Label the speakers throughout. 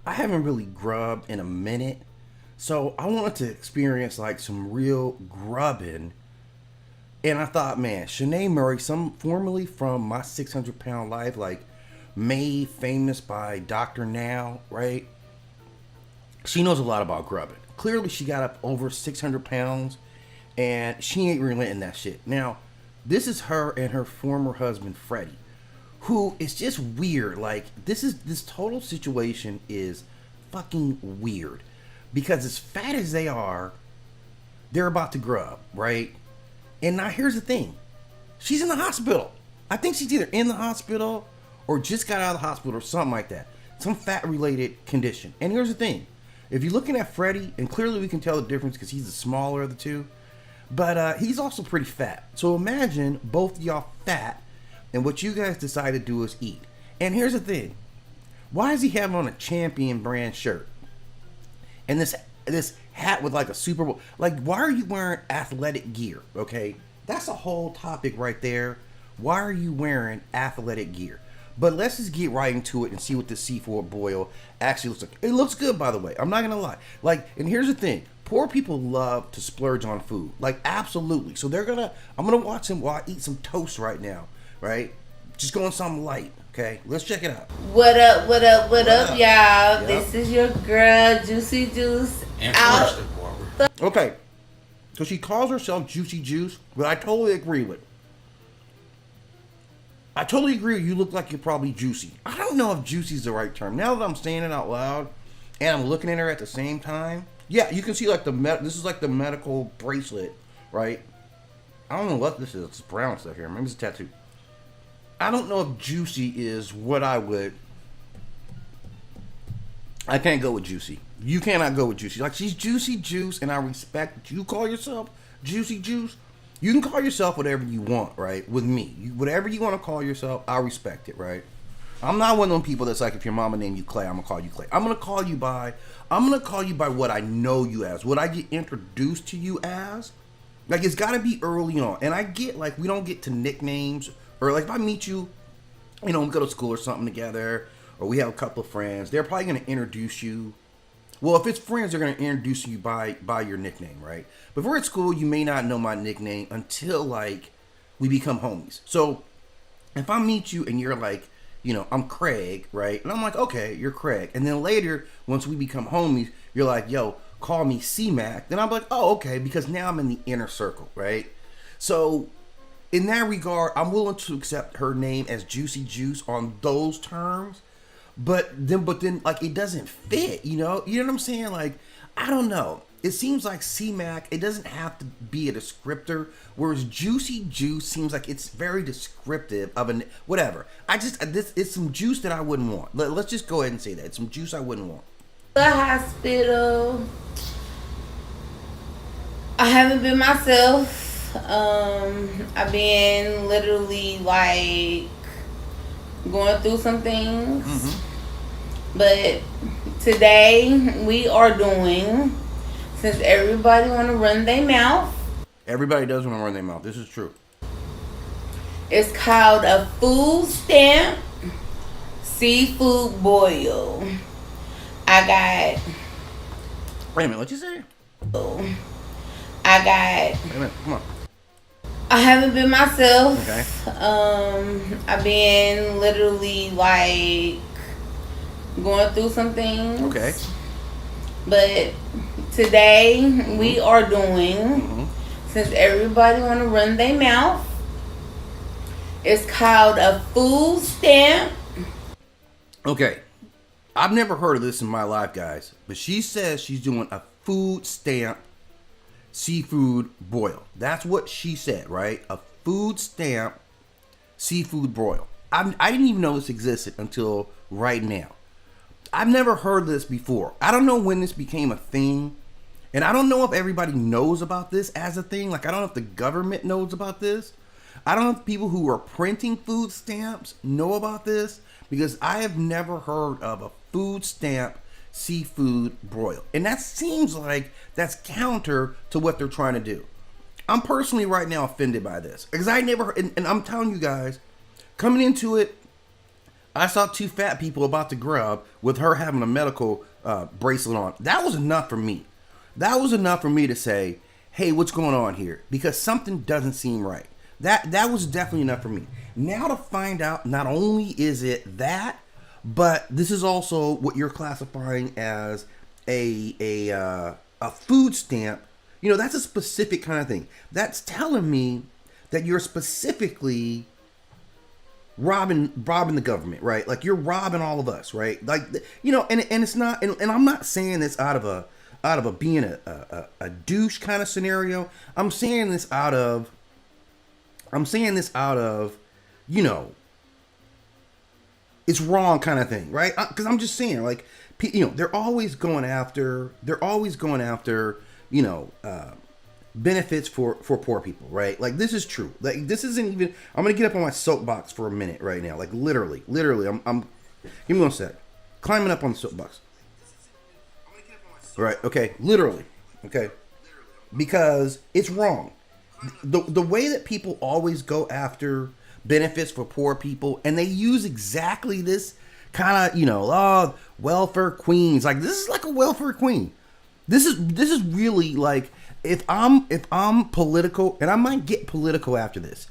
Speaker 1: I haven't really grubbed in a minute, so I wanted to experience like some real grubbing. And I thought, man, Shanae Murray, some formerly from My 600 Pound Life, like made famous by Dr. Now, right? She knows a lot about grubbing. Clearly, she got up over 600 pounds, and she ain't relenting that shit. Now, this is her and her former husband, Freddie, who is just weird. Like, this total situation is fucking weird. Because as fat as they are, they're about to grub, right? And now here's the thing. She's in the hospital. I think she's either in the hospital or just got out of the hospital or something like that. Some fat-related condition. And here's the thing. If you're looking at Freddie, and clearly we can tell the difference because he's the smaller of the two, but he's also pretty fat. So imagine both of y'all fat, and what you guys decide to do is eat. And here's the thing. Why is he having on a Champion brand shirt? And this hat with like a Super Bowl. Like, why are you wearing athletic gear? Okay, that's a whole topic right there. Why are you wearing athletic gear? But let's just get right into it and see what this seafood boil actually looks like. It looks good, by the way. I'm not gonna lie. Like, and here's the thing: poor people love to splurge on food. Like, absolutely. So I'm gonna watch them while I eat some toast right now. Right? Just going something light. Okay, let's check it out.
Speaker 2: What up, y'all? Yep. This is your girl, Juicy Juice.
Speaker 3: And
Speaker 2: out.
Speaker 1: Okay, so she calls herself Juicy Juice, but I totally agree with. I totally agree. You look like you're probably juicy. I don't know if juicy is the right term. Now that I'm saying it out loud, and I'm looking at her at the same time, yeah, you can see like this is like the medical bracelet, right? I don't know what this is. It's brown stuff here. Maybe it's a tattoo. I don't know if juicy is what I would. I can't go with juicy. You cannot go with juicy. Like, she's Juicy Juice, and I respect you. Call yourself Juicy Juice. You can call yourself whatever you want, right? With me, whatever you want to call yourself, I respect it, right? I'm not one of them people that's like, if your mama named you Clay, I'm gonna call you Clay. I'm gonna call you by what I know you as, what I get introduced to you as. Like, it's got to be early on, and I get like we don't get to nicknames, or like if I meet you, we go to school or something together, or we have a couple of friends. They're probably gonna introduce you. Well, if it's friends, they're going to introduce you by your nickname, right? But if we're at school, you may not know my nickname until, like, we become homies. So, if I meet you and you're like, I'm Craig, right? And I'm like, okay, you're Craig. And then later, once we become homies, you're like, yo, call me C-Mac. Then I'm like, oh, okay, because now I'm in the inner circle, right? So, in that regard, I'm willing to accept her name as Juicy Juice on those terms. But then, like, it doesn't fit, you know what I'm saying? Like, I don't know. It seems like C-Mac, it doesn't have to be a descriptor, whereas Juicy Juice seems like it's very descriptive of whatever. It's some juice that I wouldn't want. Let's just go ahead and say that. It's some juice I wouldn't want.
Speaker 2: The hospital. I haven't been myself. I've been literally, like, going through some things. Mm-hmm. But today we are doing, since everybody want to run their mouth.
Speaker 1: Everybody does want to run their mouth. This is true.
Speaker 2: It's called a food stamp seafood boil. I got.
Speaker 1: Wait a minute, what you say?
Speaker 2: I got.
Speaker 1: Wait a minute, come on.
Speaker 2: I haven't been myself.
Speaker 1: Okay.
Speaker 2: I've been literally, like, going through some things.
Speaker 1: Okay.
Speaker 2: But today we are doing, since everybody want to run their mouth, it's called a food stamp.
Speaker 1: Okay. I've never heard of this in my life, guys. But she says she's doing a food stamp seafood boil. That's what she said, right? A food stamp seafood broil. I didn't even know this existed until right now. I've never heard this before. I don't know when this became a thing. And I don't know if everybody knows about this as a thing. Like, I don't know if the government knows about this. I don't know if people who are printing food stamps know about this. Because I have never heard of a food stamp seafood broil. And that seems like that's counter to what they're trying to do. I'm personally right now offended by this. Because I never, and I'm telling you guys, coming into it, I saw two fat people about to grub with her having a medical bracelet on. That was enough for me. That was enough for me to say, hey, what's going on here? Because something doesn't seem right. That was definitely enough for me. Now to find out, not only is it that, but this is also what you're classifying as a food stamp. You know, that's a specific kind of thing. That's telling me that you're specifically robbing the government, right? Like you're robbing all of us, right? Like, you know, and it's not, and I'm not saying this out of a being a douche kind of scenario. I'm saying this out of, you know, it's wrong kind of thing, right? Because I'm just saying, like, you know, they're always going after, you know, benefits for poor people, right? Like, this is true. Like, this isn't even, I'm gonna get up on my soapbox for a minute right now. Like, literally, I'm give me one sec. Climbing up on the soapbox. Right, okay, literally, okay, because it's wrong. The way that people always go after benefits for poor people, and they use exactly this kind of, you know, welfare queens. Like, this is like a welfare queen. This is really like, if I'm political, and I might get political after this.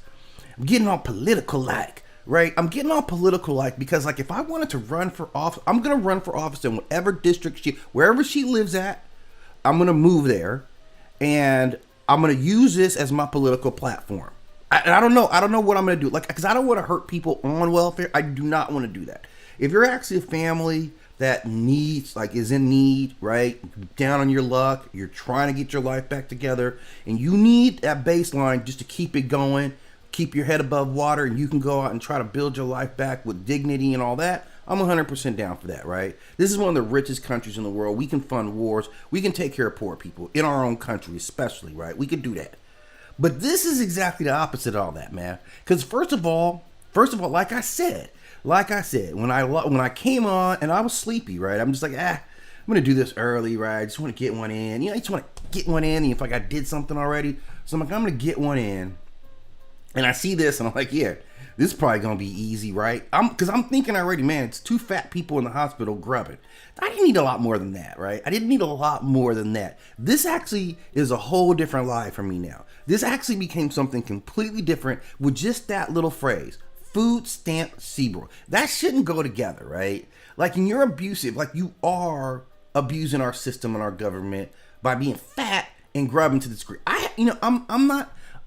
Speaker 1: I'm getting all political like, right? I'm getting all political like, because like, if I wanted to run for office, I'm gonna run for office in whatever district wherever she lives at. I'm gonna move there, and I'm gonna use this as my political platform. I don't know what I'm gonna do, like, because I don't want to hurt people on welfare. I do not want to do that. If you're actually a family that needs, like, is in need, right, down on your luck, you're trying to get your life back together, and you need that baseline just to keep it going, keep your head above water, and you can go out and try to build your life back with dignity and all that, I'm 100% down for that, right? This is one of the richest countries in the world. We can fund wars. We can take care of poor people in our own country, especially, right? We can do that. But this is exactly the opposite of all that, man. Because first of all, like I said, when I came on and I was sleepy, right? I'm just like, I'm gonna do this early, right? I just want to get one in. You know, I just want to get one in. And if like I did something already, so I'm like, I'm gonna get one in. And I see this, and I'm like, yeah, this is probably gonna be easy, right? Because I'm thinking already, man, it's two fat people in the hospital grubbing. I didn't need a lot more than that, right? I didn't need a lot more than that. This actually is a whole different lie for me now. This actually became something completely different with just that little phrase, food stamp SeaBro. That shouldn't go together, right? Like, and you're abusive, like you are abusing our system and our government by being fat and grubbing to the degree.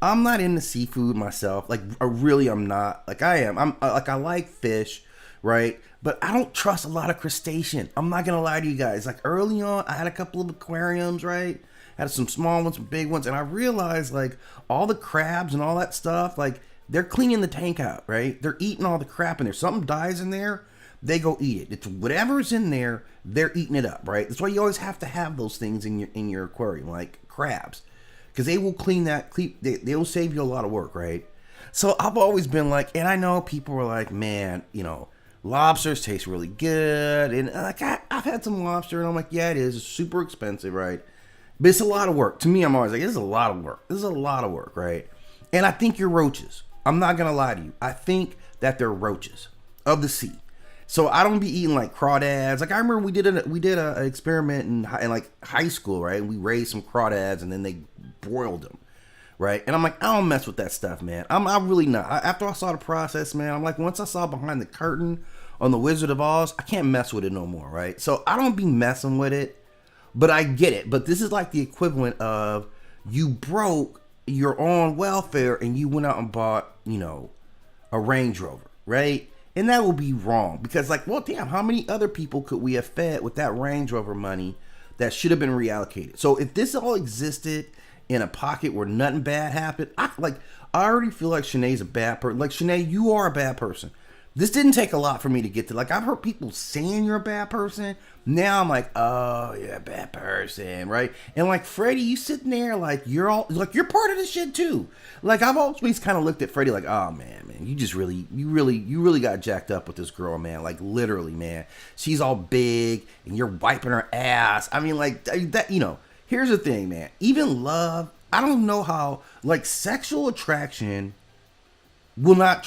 Speaker 1: I'm not into seafood myself. Like, I'm not. Like, I am. I like fish, right? But I don't trust a lot of crustacean. I'm not gonna lie to you guys. Like, early on, I had a couple of aquariums, right? I had some small ones, some big ones, and I realized, like, all the crabs and all that stuff, like, they're cleaning the tank out, right? They're eating all the crap in there. Something dies in there, they go eat it. It's whatever's in there, they're eating it up, right? That's why you always have to have those things in your aquarium, like crabs. Because they will clean that, they will save you a lot of work, right? So I've always been like, and I know people were like, man, you know, lobsters taste really good. And like, I've had some lobster, and I'm like, yeah, it is. It's super expensive, right? But it's a lot of work. To me, I'm always like, this is a lot of work. This is a lot of work, right? And I think you're roaches. I'm not going to lie to you. I think that they're roaches of the sea. So I don't be eating like crawdads. Like, I remember we did an experiment in like high school, right? We raised some crawdads, and then they broiled them, right? And I'm like, I don't mess with that stuff, man. I'm really not. After I saw the process, man, I'm like, once I saw behind the curtain on the Wizard of Oz, I can't mess with it no more, right? So I don't be messing with it, but I get it. But this is like the equivalent of you broke, you're on welfare, and you went out and bought, you know, a Range Rover, right? And that will be wrong, because like, well, damn, how many other people could we have fed with that Range Rover money that should have been reallocated? So if this all existed in a pocket where nothing bad happened, I already feel like Shanae's a bad person. Like, Shanae, you are a bad person. This didn't take a lot for me to get to. Like, I've heard people saying you're a bad person. Now I'm like, oh, you're a bad person, right? And like, Freddie, you sitting there like, you're part of this shit too. Like, I've always kind of looked at Freddie like, oh man, you really got jacked up with this girl, man. Like, literally, man. She's all big and you're wiping her ass. I mean, like, that, you know, here's the thing, man. Even love, I don't know how, like, sexual attraction will not,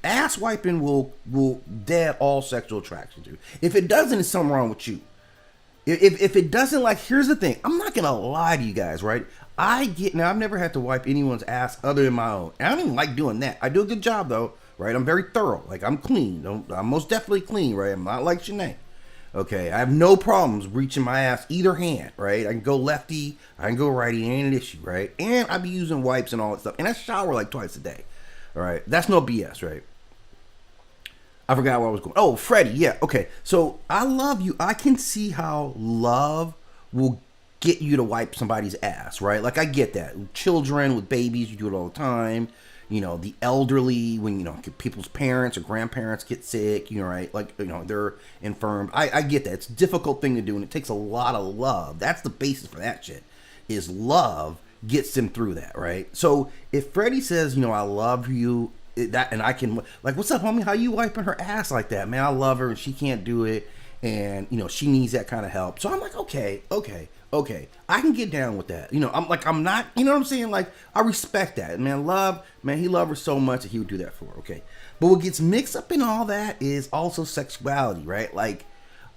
Speaker 1: Ass wiping will dead all sexual attraction to. If it doesn't, it's something wrong with you. If it doesn't, like, here's the thing. I'm not gonna lie to you guys, right? Now I've never had to wipe anyone's ass other than my own. And I don't even like doing that. I do a good job though, right? I'm very thorough. Like, I'm clean. I'm most definitely clean, right? I'm not like Shanae. Okay, I have no problems reaching my ass either hand, right? I can go lefty, I can go righty, ain't an issue, right? And I be using wipes and all that stuff. And I shower like twice a day. All right, that's no BS, right? I forgot where I was going. Oh, Freddie, yeah, okay. So I love you. I can see how love will get you to wipe somebody's ass, right? Like, I get that. Children with babies, you do it all the time. You know, the elderly, when, you know, people's parents or grandparents get sick, you know, right? Like, you know, they're infirmed. I get that. It's a difficult thing to do, and it takes a lot of love. That's the basis for that shit, is love gets them through that, right? So if Freddie says, you know, I love you, and I can, like, what's up, homie? How you wiping her ass like that? Man, I love her, and she can't do it, and, you know, she needs that kind of help. So I'm like, okay, I can get down with that. You know, I'm not, you know what I'm saying? Like, I respect that. Man, he loved her so much that he would do that for her, okay? But what gets mixed up in all that is also sexuality, right? Like,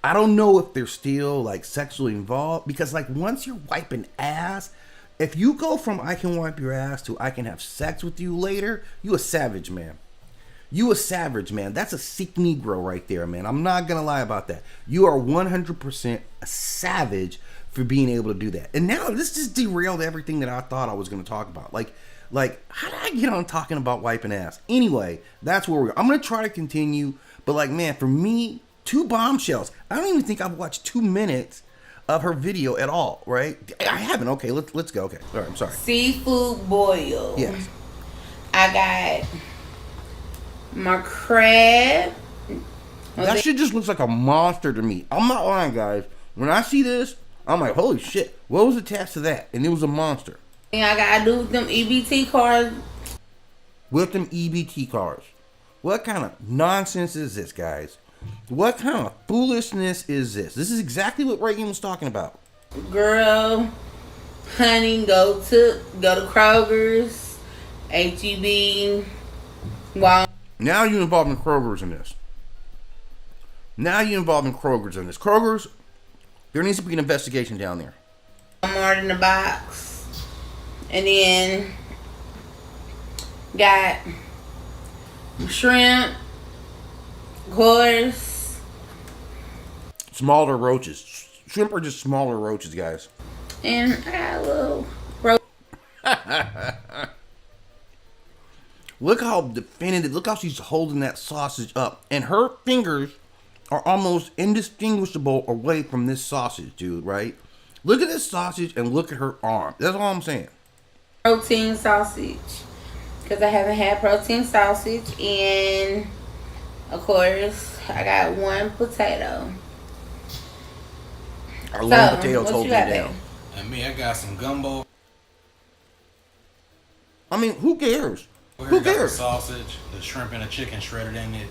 Speaker 1: I don't know if they're still, like, sexually involved, because, like, once you're wiping ass, if you go from I can wipe your ass to I can have sex with you later, you a savage, man. You a savage, man. That's a sick Negro right there, man. I'm not gonna lie about that. You are 100% a savage for being able to do that. And now this just derailed everything that I thought I was going to talk about. Like, how did I get on talking about wiping ass? Anyway, that's where we're going. I'm going to try to continue, but, like, man, for me, 2 bombshells. I don't even think I've watched 2 minutes of her video at all, right? I haven't. Okay, let's go. Okay, all right, I'm sorry.
Speaker 2: Seafood boil.
Speaker 1: Yes.
Speaker 2: I got my crab.
Speaker 1: That shit just looks like a monster to me. I'm not lying, guys. When I see this, I'm like, holy shit, what was attached to that? And it was a monster.
Speaker 2: And I gotta do them EBT cards.
Speaker 1: With them EBT cards. What kind of nonsense is this, guys? What kind of foolishness is this? This is exactly what Reagan was talking about.
Speaker 2: Girl, honey, go to Kroger's, HEB, Walmart.
Speaker 1: Now you're involved in Kroger's in this. Kroger's, there needs to be an investigation down there.
Speaker 2: Walmart in the box. And then got shrimp, of course.
Speaker 1: Smaller roaches. Shrimp are just smaller roaches, guys.
Speaker 2: And I got a little roach.
Speaker 1: Look how definitive. Look how she's holding that sausage up. And her fingers are almost indistinguishable away from this sausage, dude, right? Look at this sausage and look at her arm. That's all I'm saying.
Speaker 2: Protein sausage. Because I haven't had protein sausage. And, of course, I got 1 potato.
Speaker 1: Our long potatoes holding it down.
Speaker 2: There?
Speaker 3: And me, I got some gumbo.
Speaker 1: I mean, who cares?
Speaker 3: Who cares? The sausage, the shrimp and the chicken shredded in it,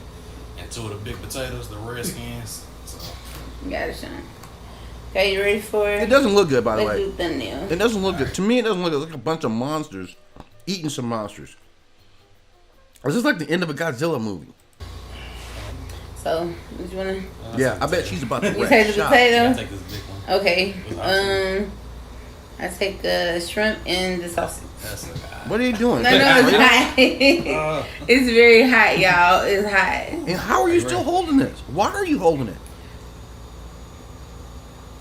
Speaker 3: and 2 of the big potatoes, the red skins. So.
Speaker 2: You got it, Sean. Okay, you ready for it?
Speaker 1: It doesn't look good, by the
Speaker 2: Let's
Speaker 1: way.
Speaker 2: do thumbnail.
Speaker 1: It doesn't look good. To me, it doesn't look good. It's like a bunch of monsters eating some monsters. Is this like the end of a Godzilla movie?
Speaker 2: So, what you wanna?
Speaker 1: Yeah, I bet she's about to
Speaker 2: You
Speaker 1: wreck
Speaker 2: take the
Speaker 1: shop.
Speaker 2: potato.
Speaker 3: Yeah, I take this big one.
Speaker 2: Okay. I take the shrimp and the sausage.
Speaker 3: That's a guy.
Speaker 1: What are you doing?
Speaker 2: No, it's hot. It's very hot, y'all. It's hot.
Speaker 1: And how are you still holding this? Why are you holding it?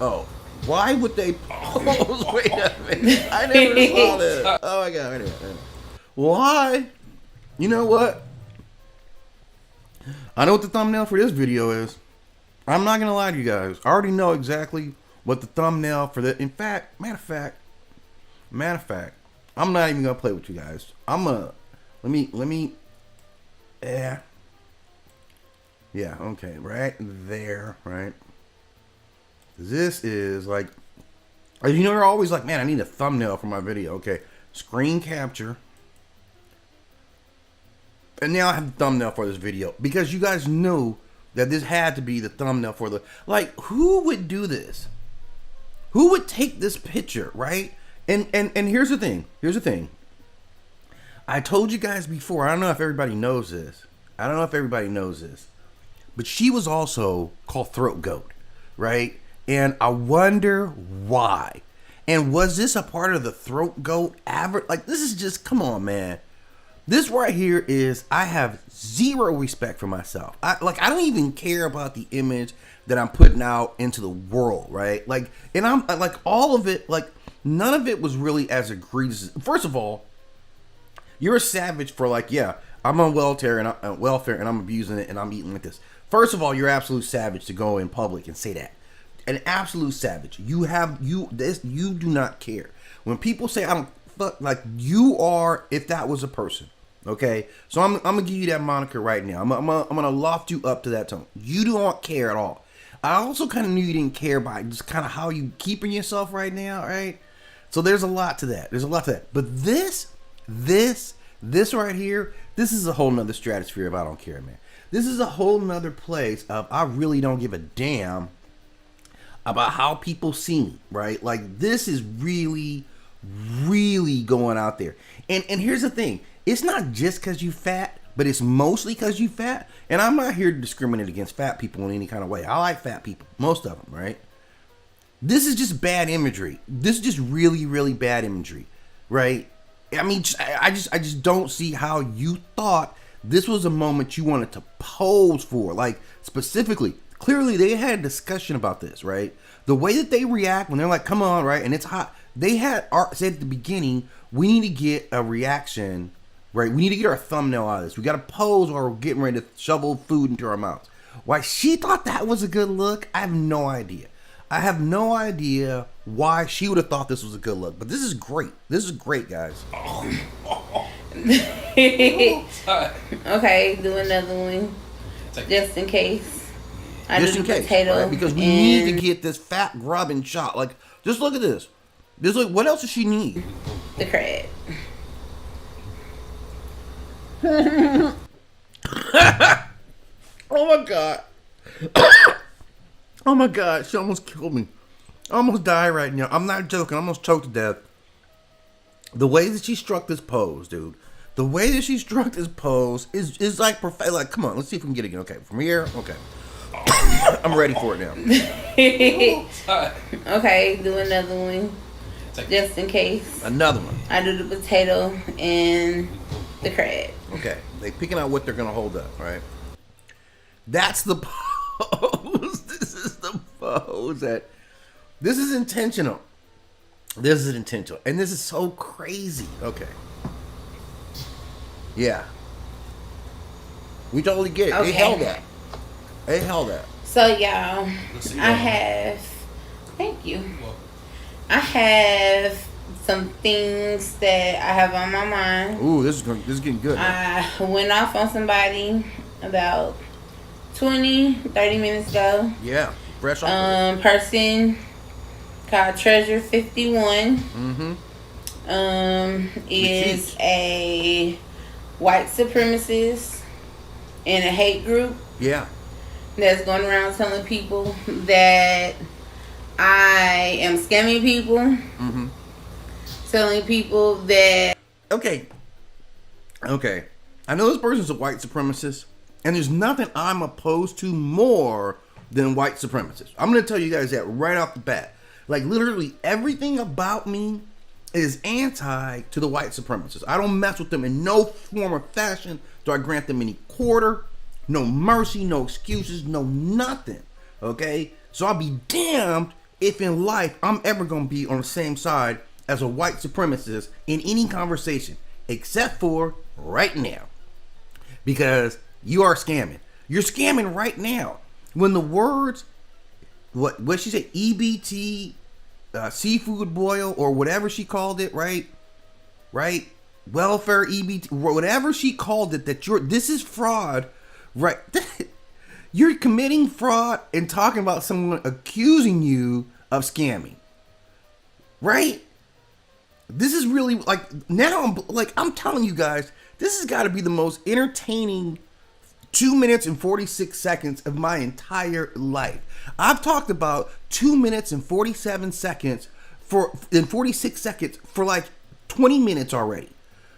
Speaker 1: Oh, why would they pause? Wait a minute. I never saw this. Oh my god. Anyway. Why? You know what? I know what the thumbnail for this video is. I'm not gonna lie to you guys. I already know exactly what the thumbnail for the. In fact, matter of fact, I'm not even gonna play with you guys. I'm gonna let me. Yeah. Okay. Right there. Right. This is like, you know, you're always like, man, I need a thumbnail for my video. Okay. Screen capture. And now I have the thumbnail for this video because you guys knew that this had to be the thumbnail for the, like, who would do this? Who would take this picture, right? And here's the thing. I told you guys before, I don't know if everybody knows this. I don't know if everybody knows this, but she was also called Throat Goat, right? And I wonder why. And was this a part of the Throat Goat advert? Like, this is just, come on, man. This right here is, I have zero respect for myself. I don't even care about the image that I'm putting out into the world, right? Like, and I'm like, all of it, like, none of it was really as egregious. First of all, you're a savage for like, yeah, I'm on welfare and I'm abusing it and I'm eating like this. First of all, you're absolute savage to go in public and say that. An absolute savage. You do not care. When people say I don't fuck, like, you are, if that was a person. Okay, so I'm gonna give you that moniker right now. I'm gonna loft you up to that tone. You don't care at all. I also kind of knew you didn't care by just kind of how you keeping yourself right now, right? So there's a lot to that. But this right here, this is a whole nother stratosphere of I don't care, man. This is a whole nother place of I really don't give a damn about how people see me, right? Like, this is really, really going out there. And here's the thing. It's not just because you fat, but it's mostly because you fat. And I'm not here to discriminate against fat people in any kind of way. I like fat people, most of them, right? This is just bad imagery. This is just really, really bad imagery, right? I mean, I just don't see how you thought this was a moment you wanted to pose for. Like, specifically, clearly they had a discussion about this, right? The way that they react when they're like, come on, right? And it's hot. They had said at the beginning, we need to get a reaction, right? We need to get our thumbnail out of this. We got to pose while we're getting ready to shovel food into our mouths. Why she thought that was a good look, I have no idea. I have no idea why she would have thought this was a good look. But this is great. This is great, guys.
Speaker 2: Okay, do another one. Just in case.
Speaker 1: Just in case, right? Because we need to get this fat grubbing shot. Like, just look at this. Just look. What else does she need?
Speaker 2: The cred.
Speaker 1: Oh my god. Oh my god, she almost killed me. I almost died right now. I'm not joking. I almost choked to death. The way that she struck this pose, dude. The way that she struck this pose is like perfect. Like, come on, let's see if we can get it again. Okay, from here. Okay. I'm ready for it now.
Speaker 2: Okay, do another one. Just in case.
Speaker 1: Another one.
Speaker 2: I do the potato and the cred.
Speaker 1: Okay. They picking out what they're gonna hold up, right? That's the pose. This is the pose that this is intentional. This is intentional. And this is so crazy. Okay. Yeah. We totally get it.
Speaker 2: Okay.
Speaker 1: They held that.
Speaker 2: So y'all, I have thank you. I have some things that I have on my mind.
Speaker 1: Ooh, this is getting good.
Speaker 2: I went off on somebody about 20-30 minutes ago.
Speaker 1: Yeah, fresh off.
Speaker 2: Person called Treasure 51. Is a white supremacist in a hate group.
Speaker 1: Yeah.
Speaker 2: That's going around telling people that I am scamming people. Telling people that.
Speaker 1: Okay. I know this person's a white supremacist, and there's nothing I'm opposed to more than white supremacists. I'm going to tell you guys that right off the bat. Like, literally everything about me is anti to the white supremacists. I don't mess with them in no form or fashion. Do I grant them any quarter? No mercy, no excuses, no nothing. Okay? So I'll be damned if in life I'm ever going to be on the same side as a white supremacist in any conversation, except for right now. Because you are scamming. You're scamming right now. When the words, what she said, EBT, seafood boil, or whatever she called it, right? Welfare, EBT, whatever she called it, this is fraud, right? You're committing fraud and talking about someone accusing you of scamming, right? This is really, like, now I'm telling you guys, this has got to be the most entertaining 2 minutes and 46 seconds of my entire life. I've talked about 2 minutes and 46 seconds for like 20 minutes already.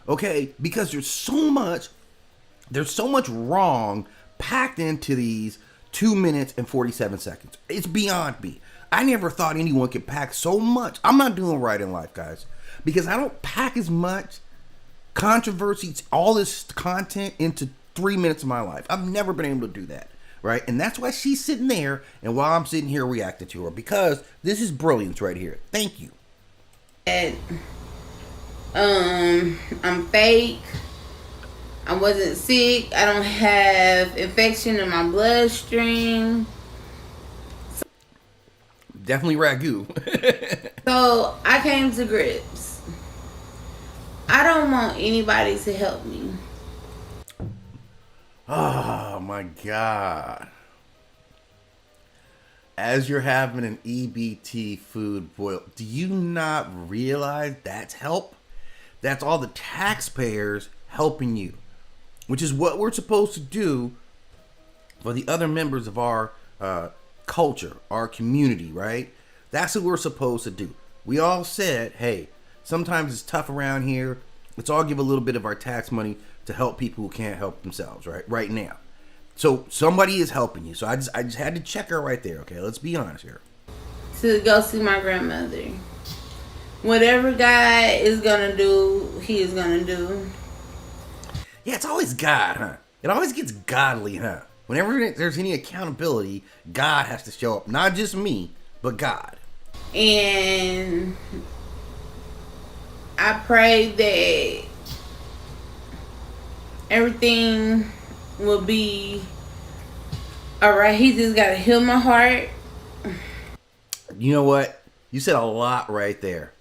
Speaker 1: Okay? Because there's so much There's so much wrong packed into these 2 minutes and 47 seconds. It's beyond me. I never thought anyone could pack so much. I'm not doing right in life, guys, because I don't pack as much controversy, all this content into 3 minutes of my life. I've never been able to do that, right? And that's why she's sitting there, and while I'm sitting here reacting to her, because this is brilliance right here. Thank you.
Speaker 2: I'm fake. I wasn't sick. I don't have infection in my bloodstream.
Speaker 1: Definitely ragu.
Speaker 2: So I came to grips. I don't want anybody to help me.
Speaker 1: Oh my God. As you're having an EBT food boil, do you not realize that's help? That's all the taxpayers helping you, which is what we're supposed to do for the other members of our culture, our community, right? That's what we're supposed to do. We all said, hey, sometimes it's tough around here. Let's all give a little bit of our tax money to help people who can't help themselves, right now. So somebody is helping you. So I just had to check her right there, okay? Let's be honest here.
Speaker 2: To go see my grandmother. Whatever God is gonna do, He is gonna do.
Speaker 1: Yeah, it's always God, huh? It always gets godly, huh? Whenever there's any accountability, God has to show up. Not just me, but God.
Speaker 2: And I pray that everything will be alright. He just gotta heal my heart.
Speaker 1: You know what? You said a lot right there.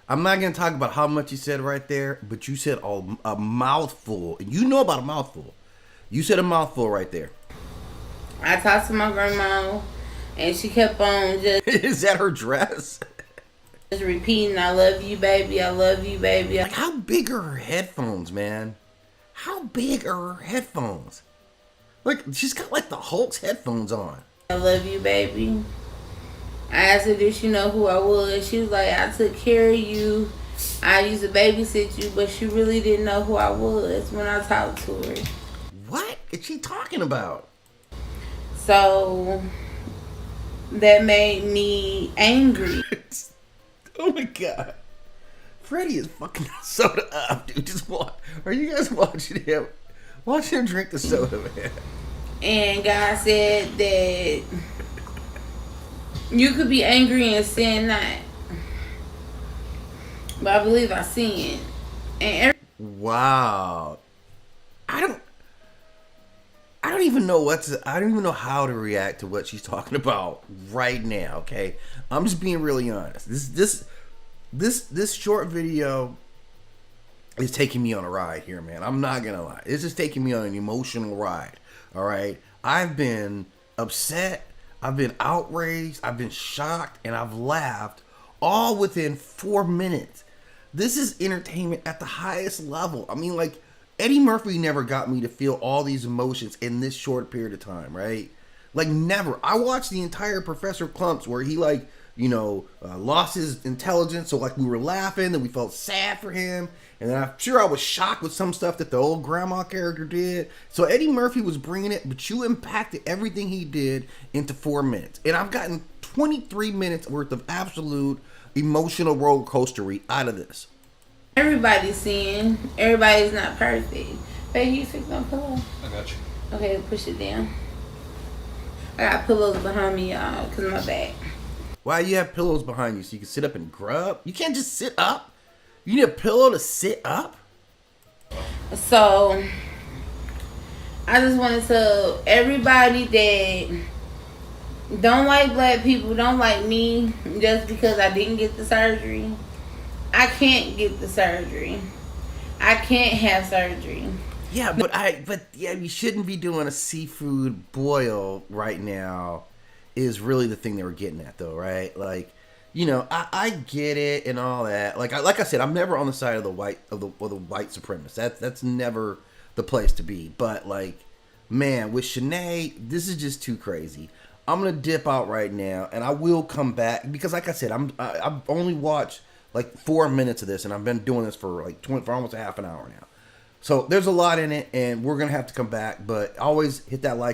Speaker 1: I'm not going to talk about how much you said right there, but you said a mouthful. And you know about a mouthful. You said a mouthful right there.
Speaker 2: I talked to my grandma, and she kept on just...
Speaker 1: Is that her dress?
Speaker 2: Just repeating, I love you, baby. I love you, baby.
Speaker 1: Like, how big are her headphones, man? How big are her headphones? Like, she's got like the Hulk's headphones on.
Speaker 2: I love you, baby. I asked her, did she know who I was? She was like, I took care of you. I used to babysit you, but she really didn't know who I was when I talked to her.
Speaker 1: What is she talking about?
Speaker 2: So that made me angry.
Speaker 1: Oh my God. Freddie is fucking soda up, dude. Just watch. Are you guys watching him? Watch him drink the soda, man.
Speaker 2: And God said that you could be angry and sin not. But I believe I sinned.
Speaker 1: Wow. I don't even know I don't even know how to react to what she's talking about right now, okay? I'm just being really honest. This short video is taking me on a ride here, man. I'm not gonna lie. This is taking me on an emotional ride. All right. I've been upset, I've been outraged, I've been shocked, and I've laughed all within 4 minutes. This is entertainment at the highest level. I mean, like, Eddie Murphy never got me to feel all these emotions in this short period of time, right? Like, never. I watched the entire Professor Clumps where he, like, lost his intelligence. So, like, we were laughing and we felt sad for him. And then I'm sure I was shocked with some stuff that the old grandma character did. So Eddie Murphy was bringing it, but you impacted everything he did into 4 minutes. And I've gotten 23 minutes worth of absolute emotional roller coastery out of this.
Speaker 2: Everybody's sin. Everybody's not perfect. Baby, you fix my pillow?
Speaker 3: I got you.
Speaker 2: Okay, push it down. I got pillows behind me, y'all, because of my back.
Speaker 1: Why you have pillows behind you so you can sit up and grub? You can't just sit up. You need a pillow to sit up?
Speaker 2: So, I just wanted to, everybody that don't like black people, don't like me, just because I didn't get the surgery. I can't get the surgery. I can't have surgery.
Speaker 1: Yeah, but you shouldn't be doing a seafood boil right now is really the thing they were getting at, though, right? Like, I get it and all that. Like I said, I'm never on the side of the white supremacists. That's never the place to be. But like, man, with Shanae, this is just too crazy. I'm gonna dip out right now, and I will come back because, like I said, I've only watched like 4 minutes of this, and I've been doing this for like for almost a half an hour now. So there's a lot in it, and we're gonna have to come back. But always hit that like